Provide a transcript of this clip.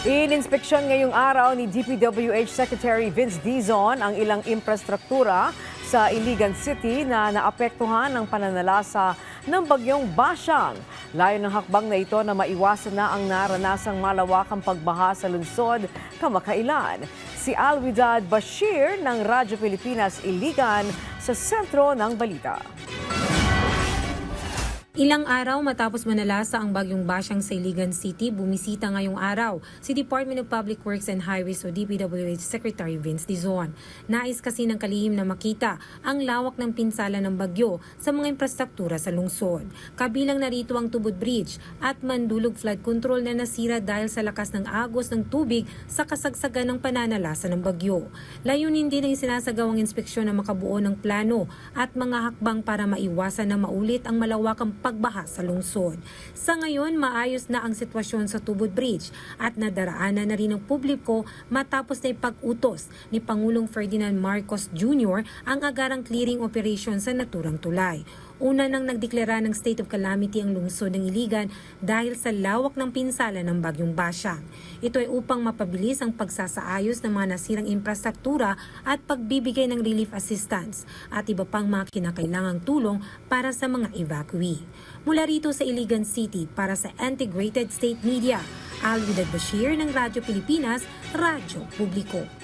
Ininspeksyon ngayong araw ni DPWH Secretary Vince Dizon ang ilang infrastruktura sa Iligan City na naapektuhan ng pananalasa ng bagyong Basyang. Layo ng hakbang na ito na maiwasan na ang naranasang malawakang pagbaha sa lungsod kamakailan. Si Alwidad Bashir ng Radyo Pilipinas Iligan sa sentro ng balita. Ilang araw matapos manalasa ang bagyong Basyang sa Iligan City, bumisita ngayong araw si Department of Public Works and Highways o DPWH Secretary Vince Dizon. Nais kasi ng kalihim na makita ang lawak ng pinsala ng bagyo sa mga infrastruktura sa lungsod. Kabilang narito ang Tubod Bridge at Mandulog Flood Control na nasira dahil sa lakas ng agos ng tubig sa kasagsagan ng pananalasa ng bagyo. Layunin din ang sinasagawang inspeksyon na makabuo ng plano at mga hakbang para maiwasan na maulit ang malawakang pagbaha sa lungsod. Sa ngayon, maayos na ang sitwasyon sa Tubod Bridge at nadaraanan na rin ng publiko matapos na ipag-utos ni Pangulong Ferdinand Marcos Jr. ang agarang clearing operation sa naturang tulay. Una nang nagdeklara ng state of calamity ang lungsod ng Iligan dahil sa lawak ng pinsala ng bagyong Basyang. Ito ay upang mapabilis ang pagsasaayos ng mga nasirang infrastruktura at pagbibigay ng relief assistance at iba pang mga kinakailangang tulong para sa mga evacuee. Mula rito sa Iligan City para sa Integrated State Media, Alwidad Bashir ng Radyo Pilipinas, Radyo Publiko.